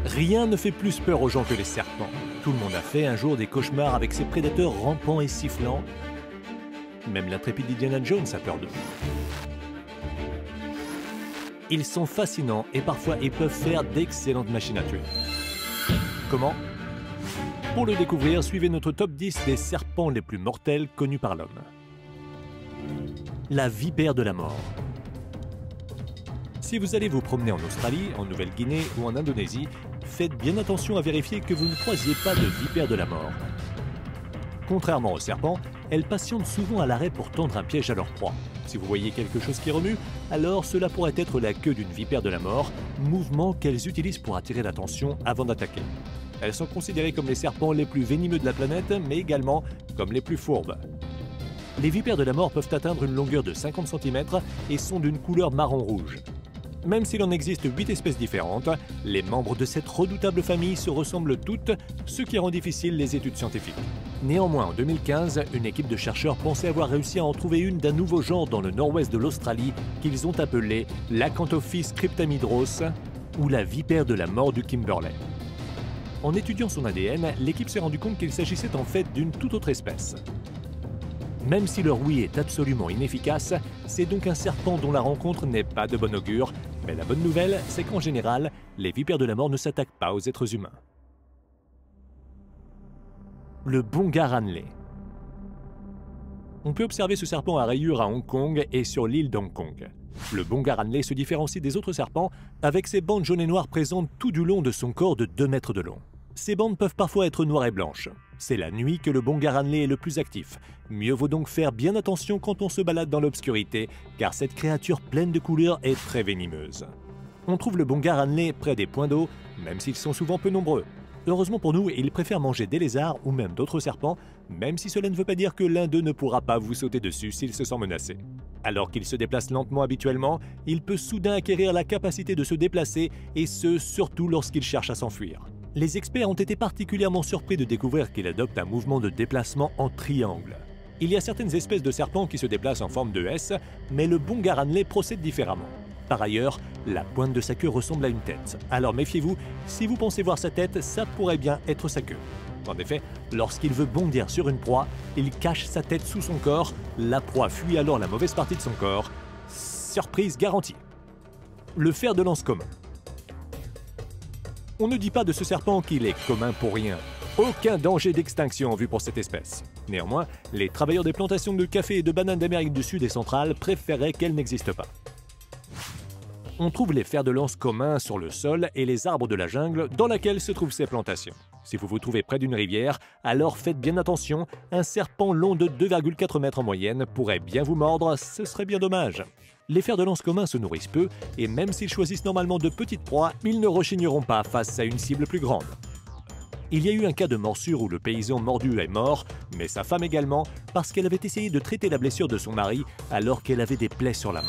Rien ne fait plus peur aux gens que les serpents. Tout le monde a fait un jour des cauchemars avec ces prédateurs rampants et sifflants. Même l'intrépide Indiana Jones a peur d'eux. Ils sont fascinants et parfois ils peuvent faire d'excellentes machines à tuer. Comment? Pour le découvrir, suivez notre top 10 des serpents les plus mortels connus par l'homme. La vipère de la mort. Si vous allez vous promener en Australie, en Nouvelle-Guinée ou en Indonésie, faites bien attention à vérifier que vous ne croisiez pas de vipère de la mort. Contrairement aux serpents, elles patientent souvent à l'arrêt pour tendre un piège à leur proie. Si vous voyez quelque chose qui remue, alors cela pourrait être la queue d'une vipère de la mort, mouvement qu'elles utilisent pour attirer l'attention avant d'attaquer. Elles sont considérées comme les serpents les plus venimeux de la planète, mais également comme les plus fourbes. Les vipères de la mort peuvent atteindre une longueur de 50 cm et sont d'une couleur marron-rouge. Même s'il en existe 8 espèces différentes, les membres de cette redoutable famille se ressemblent toutes, ce qui rend difficile les études scientifiques. Néanmoins, en 2015, une équipe de chercheurs pensait avoir réussi à en trouver une d'un nouveau genre dans le nord-ouest de l'Australie qu'ils ont appelé l'Acanthopsis cryptamidros ou la vipère de la mort du Kimberley. En étudiant son ADN, l'équipe s'est rendue compte qu'il s'agissait en fait d'une toute autre espèce. Même si leur ouïe est absolument inefficace, c'est donc un serpent dont la rencontre n'est pas de bon augure, mais la bonne nouvelle, c'est qu'en général, les vipères de la mort ne s'attaquent pas aux êtres humains. Le Bonga Ranley. On peut observer ce serpent à rayures à Hong Kong et sur l'île d'Hong Kong. Le Bonga Ranley se différencie des autres serpents avec ses bandes jaunes et noires présentes tout du long de son corps de 2 mètres de long. Ces bandes peuvent parfois être noires et blanches. C'est la nuit que le Bonga Ranley est le plus actif. Mieux vaut donc faire bien attention quand on se balade dans l'obscurité, car cette créature pleine de couleurs est très venimeuse. On trouve le Bonga Ranley près des points d'eau, même s'ils sont souvent peu nombreux. Heureusement pour nous, il préfère manger des lézards ou même d'autres serpents, même si cela ne veut pas dire que l'un d'eux ne pourra pas vous sauter dessus s'il se sent menacé. Alors qu'il se déplace lentement habituellement, il peut soudain acquérir la capacité de se déplacer, et ce, surtout lorsqu'il cherche à s'enfuir. Les experts ont été particulièrement surpris de découvrir qu'il adopte un mouvement de déplacement en triangle. Il y a certaines espèces de serpents qui se déplacent en forme de S, mais le Bonga Ranley procède différemment. Par ailleurs, la pointe de sa queue ressemble à une tête. Alors méfiez-vous, si vous pensez voir sa tête, ça pourrait bien être sa queue. En effet, lorsqu'il veut bondir sur une proie, il cache sa tête sous son corps, la proie fuit alors la mauvaise partie de son corps. Surprise garantie. Le fer de lance commun. On ne dit pas de ce serpent qu'il est commun pour rien. Aucun danger d'extinction en vue pour cette espèce. Néanmoins, les travailleurs des plantations de café et de bananes d'Amérique du Sud et centrale préféraient qu'elle n'existe pas. On trouve les fers de lance communs sur le sol et les arbres de la jungle dans laquelle se trouvent ces plantations. Si vous vous trouvez près d'une rivière, alors faites bien attention, un serpent long de 2,4 mètres en moyenne pourrait bien vous mordre, ce serait bien dommage. Les fers de lance communs se nourrissent peu, et même s'ils choisissent normalement de petites proies, ils ne rechigneront pas face à une cible plus grande. Il y a eu un cas de morsure où le paysan mordu est mort, mais sa femme également, parce qu'elle avait essayé de traiter la blessure de son mari alors qu'elle avait des plaies sur la main.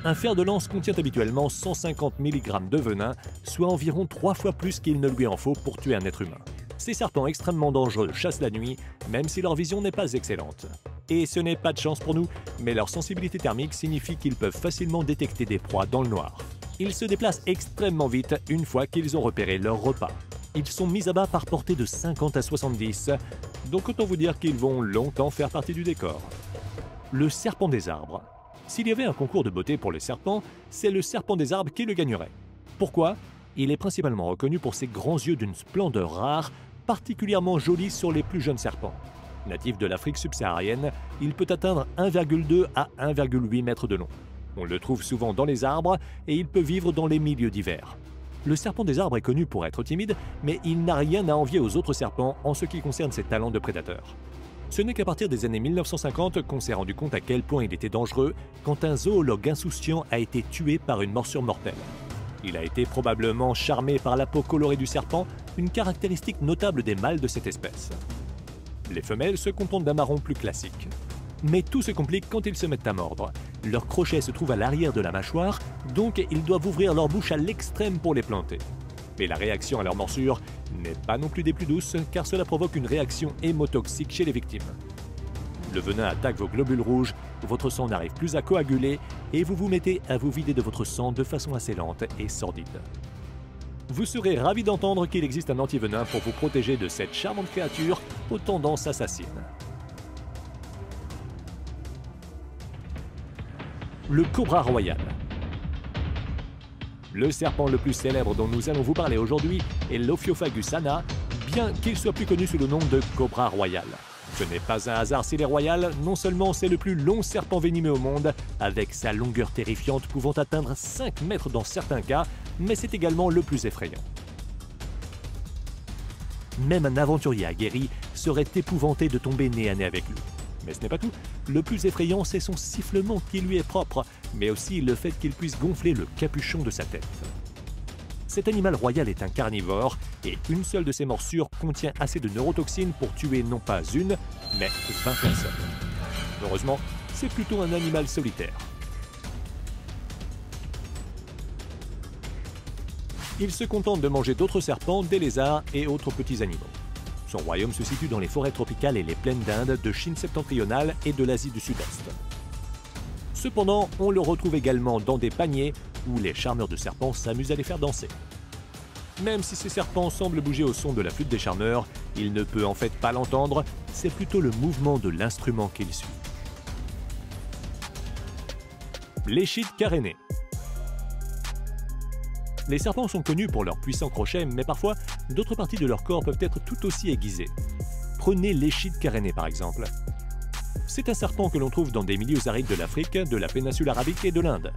Un fer de lance contient habituellement 150 mg de venin, soit environ 3 fois plus qu'il ne lui en faut pour tuer un être humain. Ces serpents extrêmement dangereux chassent la nuit, même si leur vision n'est pas excellente. Et ce n'est pas de chance pour nous, mais leur sensibilité thermique signifie qu'ils peuvent facilement détecter des proies dans le noir. Ils se déplacent extrêmement vite une fois qu'ils ont repéré leur repas. Ils sont mis à bas par portée de 50 à 70, donc autant vous dire qu'ils vont longtemps faire partie du décor. Le serpent des arbres. S'il y avait un concours de beauté pour les serpents, c'est le serpent des arbres qui le gagnerait. Pourquoi? Il est principalement reconnu pour ses grands yeux d'une splendeur rare, particulièrement jolis sur les plus jeunes serpents. Natif de l'Afrique subsaharienne, il peut atteindre 1,2 à 1,8 mètres de long. On le trouve souvent dans les arbres et il peut vivre dans les milieux divers. Le serpent des arbres est connu pour être timide, mais il n'a rien à envier aux autres serpents en ce qui concerne ses talents de prédateur. Ce n'est qu'à partir des années 1950 qu'on s'est rendu compte à quel point il était dangereux quand un zoologue insouciant a été tué par une morsure mortelle. Il a été probablement charmé par la peau colorée du serpent, une caractéristique notable des mâles de cette espèce. Les femelles se contentent d'un marron plus classique. Mais tout se complique quand ils se mettent à mordre. Leur crochet se trouve à l'arrière de la mâchoire, donc ils doivent ouvrir leur bouche à l'extrême pour les planter. Mais la réaction à leur morsure n'est pas non plus des plus douces, car cela provoque une réaction hémotoxique chez les victimes. Le venin attaque vos globules rouges, votre sang n'arrive plus à coaguler et vous vous mettez à vous vider de votre sang de façon assez lente et sordide. Vous serez ravi d'entendre qu'il existe un antivenin pour vous protéger de cette charmante créature aux tendances assassines. Le cobra royal. Le serpent le plus célèbre dont nous allons vous parler aujourd'hui est l'Ophiopagus ana, bien qu'il soit plus connu sous le nom de cobra royal. Ce n'est pas un hasard s'il est royal, non seulement c'est le plus long serpent venimeux au monde, avec sa longueur terrifiante pouvant atteindre 5 mètres dans certains cas, mais c'est également le plus effrayant. Même un aventurier aguerri serait épouvanté de tomber nez à nez avec lui. Mais ce n'est pas tout. Le plus effrayant, c'est son sifflement qui lui est propre, mais aussi le fait qu'il puisse gonfler le capuchon de sa tête. Cet animal royal est un carnivore et une seule de ses morsures contient assez de neurotoxines pour tuer non pas une, mais 20 personnes. Heureusement, c'est plutôt un animal solitaire. Il se contente de manger d'autres serpents, des lézards et autres petits animaux. Son royaume se situe dans les forêts tropicales et les plaines d'Inde, de Chine septentrionale et de l'Asie du Sud-Est. Cependant, on le retrouve également dans des paniers où les charmeurs de serpents s'amusent à les faire danser. Même si ces serpents semblent bouger au son de la flûte des charmeurs, il ne peut en fait pas l'entendre, c'est plutôt le mouvement de l'instrument qu'il suit. L'échide carénée. Les serpents sont connus pour leurs puissants crochets, mais parfois, d'autres parties de leur corps peuvent être tout aussi aiguisées. Prenez l'échide carénée par exemple. C'est un serpent que l'on trouve dans des milieux arides de l'Afrique, de la péninsule arabique et de l'Inde.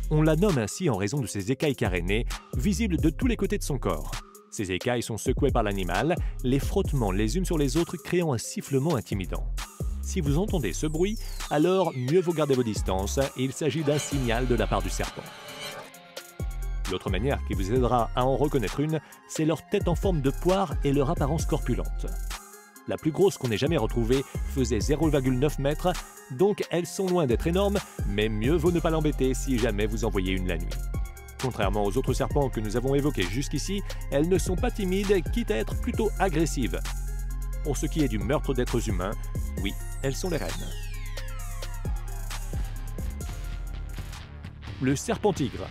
On la nomme ainsi en raison de ses écailles carénées, visibles de tous les côtés de son corps. Ces écailles sont secouées par l'animal, les frottements les unes sur les autres créant un sifflement intimidant. Si vous entendez ce bruit, alors mieux vaut garder vos distances, il s'agit d'un signal de la part du serpent. L'autre manière qui vous aidera à en reconnaître une, c'est leur tête en forme de poire et leur apparence corpulente. La plus grosse qu'on ait jamais retrouvée faisait 0,9 mètres, donc elles sont loin d'être énormes, mais mieux vaut ne pas l'embêter si jamais vous en voyez une la nuit. Contrairement aux autres serpents que nous avons évoqués jusqu'ici, elles ne sont pas timides, quitte à être plutôt agressives. Pour ce qui est du meurtre d'êtres humains, oui, elles sont les reines. Le serpent-tigre.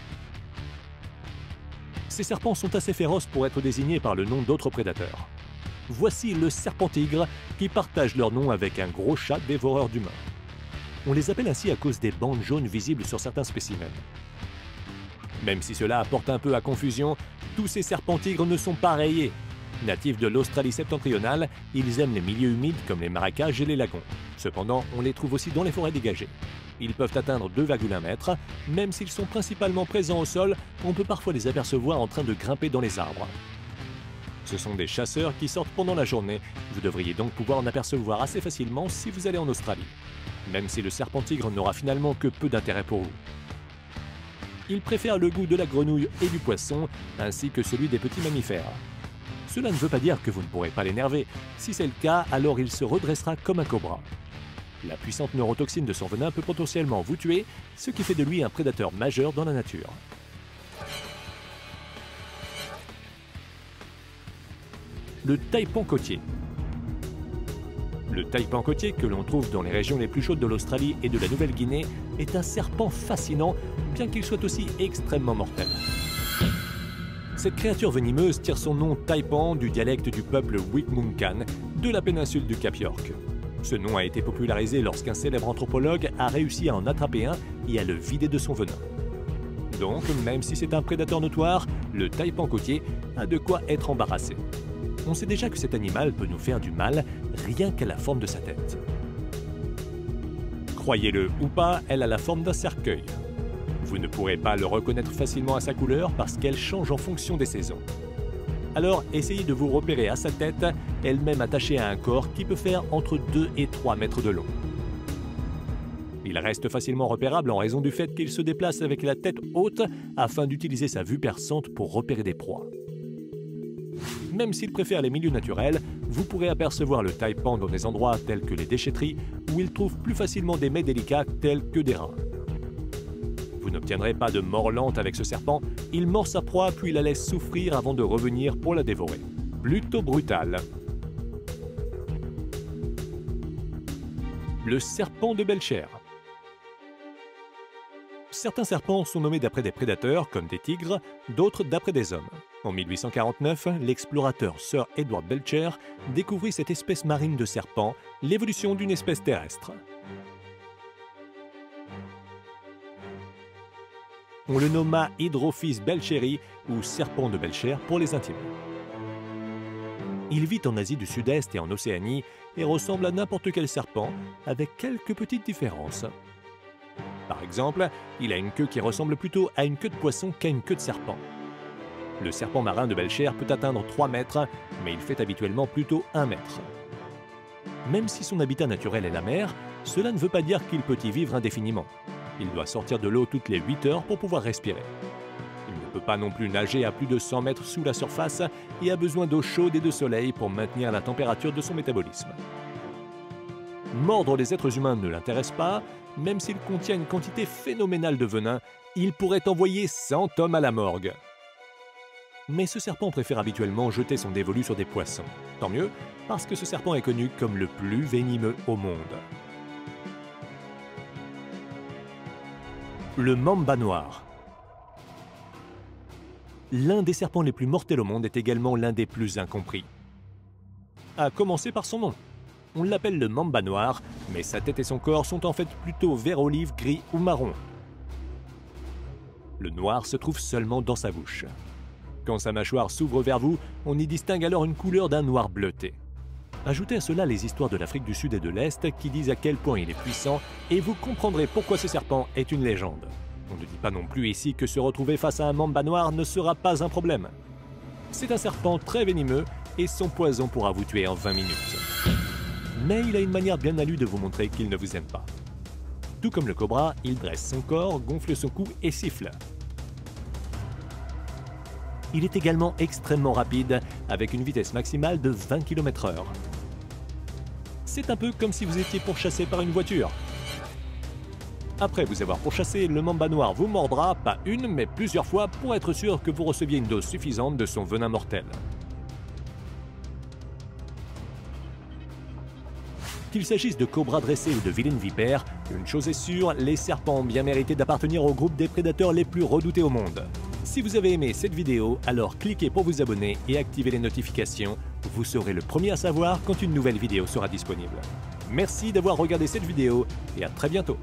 Ces serpents sont assez féroces pour être désignés par le nom d'autres prédateurs. Voici le serpent-tigre qui partage leur nom avec un gros chat dévoreur d'humains. On les appelle ainsi à cause des bandes jaunes visibles sur certains spécimens. Même si cela apporte un peu à confusion, tous ces serpents-tigres ne sont pas rayés. Natifs de l'Australie septentrionale, ils aiment les milieux humides comme les marécages et les lagons. Cependant, on les trouve aussi dans les forêts dégagées. Ils peuvent atteindre 2,1 mètres, même s'ils sont principalement présents au sol, on peut parfois les apercevoir en train de grimper dans les arbres. Ce sont des chasseurs qui sortent pendant la journée, vous devriez donc pouvoir en apercevoir assez facilement si vous allez en Australie, même si le serpent-tigre n'aura finalement que peu d'intérêt pour vous. Il préfère le goût de la grenouille et du poisson, ainsi que celui des petits mammifères. Cela ne veut pas dire que vous ne pourrez pas l'énerver, si c'est le cas, alors il se redressera comme un cobra. La puissante neurotoxine de son venin peut potentiellement vous tuer, ce qui fait de lui un prédateur majeur dans la nature. Le taipan côtier. Le taipan côtier, que l'on trouve dans les régions les plus chaudes de l'Australie et de la Nouvelle-Guinée, est un serpent fascinant, bien qu'il soit aussi extrêmement mortel. Cette créature venimeuse tire son nom taipan du dialecte du peuple Witmunkan de la péninsule du Cap York. Ce nom a été popularisé lorsqu'un célèbre anthropologue a réussi à en attraper un et à le vider de son venin. Donc, même si c'est un prédateur notoire, le taipan côtier a de quoi être embarrassé. On sait déjà que cet animal peut nous faire du mal rien qu'à la forme de sa tête. Croyez-le ou pas, elle a la forme d'un cercueil. Vous ne pourrez pas le reconnaître facilement à sa couleur parce qu'elle change en fonction des saisons. Alors essayez de vous repérer à sa tête, elle-même attachée à un corps qui peut faire entre 2 et 3 mètres de long. Il reste facilement repérable en raison du fait qu'il se déplace avec la tête haute afin d'utiliser sa vue perçante pour repérer des proies. Même s'il préfère les milieux naturels, vous pourrez apercevoir le taipan dans des endroits tels que les déchetteries où il trouve plus facilement des mets délicats tels que des rats. Vous n'obtiendrez pas de mort lente avec ce serpent, il mord sa proie puis la laisse souffrir avant de revenir pour la dévorer. Plutôt brutal. Le serpent de Belcher. Certains serpents sont nommés d'après des prédateurs, comme des tigres, d'autres d'après des hommes. En 1849, l'explorateur Sir Edward Belcher découvrit cette espèce marine de serpent, l'évolution d'une espèce terrestre. On le nomma Hydrophis belcheri ou serpent de Belcher pour les intimes. Il vit en Asie du Sud-Est et en Océanie et ressemble à n'importe quel serpent avec quelques petites différences. Par exemple, il a une queue qui ressemble plutôt à une queue de poisson qu'à une queue de serpent. Le serpent marin de Belcher peut atteindre 3 mètres, mais il fait habituellement plutôt 1 mètre. Même si son habitat naturel est la mer, cela ne veut pas dire qu'il peut y vivre indéfiniment. Il doit sortir de l'eau toutes les 8 heures pour pouvoir respirer. Il ne peut pas non plus nager à plus de 100 mètres sous la surface et a besoin d'eau chaude et de soleil pour maintenir la température de son métabolisme. Mordre les êtres humains ne l'intéresse pas, même s'il contient une quantité phénoménale de venin, il pourrait envoyer 100 hommes à la morgue. Mais ce serpent préfère habituellement jeter son dévolu sur des poissons. Tant mieux, parce que ce serpent est connu comme le plus venimeux au monde. Le mamba noir. L'un des serpents les plus mortels au monde est également l'un des plus incompris. À commencer par son nom. On l'appelle le mamba noir, mais sa tête et son corps sont en fait plutôt vert olive, gris ou marron. Le noir se trouve seulement dans sa bouche. Quand sa mâchoire s'ouvre vers vous, on y distingue alors une couleur d'un noir bleuté. Ajoutez à cela les histoires de l'Afrique du Sud et de l'Est qui disent à quel point il est puissant et vous comprendrez pourquoi ce serpent est une légende. On ne dit pas non plus ici que se retrouver face à un mamba noir ne sera pas un problème. C'est un serpent très venimeux et son poison pourra vous tuer en 20 minutes. Mais il a une manière bien à lui de vous montrer qu'il ne vous aime pas. Tout comme le cobra, il dresse son corps, gonfle son cou et siffle. Il est également extrêmement rapide, avec une vitesse maximale de 20 km/h. C'est un peu comme si vous étiez pourchassé par une voiture. Après vous avoir pourchassé, le mamba noir vous mordra, pas une, mais plusieurs fois, pour être sûr que vous receviez une dose suffisante de son venin mortel. Qu'il s'agisse de cobras dressés ou de vilaines vipères, une chose est sûre, les serpents ont bien mérité d'appartenir au groupe des prédateurs les plus redoutés au monde. Si vous avez aimé cette vidéo, alors cliquez pour vous abonner et activez les notifications. Vous serez le premier à savoir quand une nouvelle vidéo sera disponible. Merci d'avoir regardé cette vidéo et à très bientôt.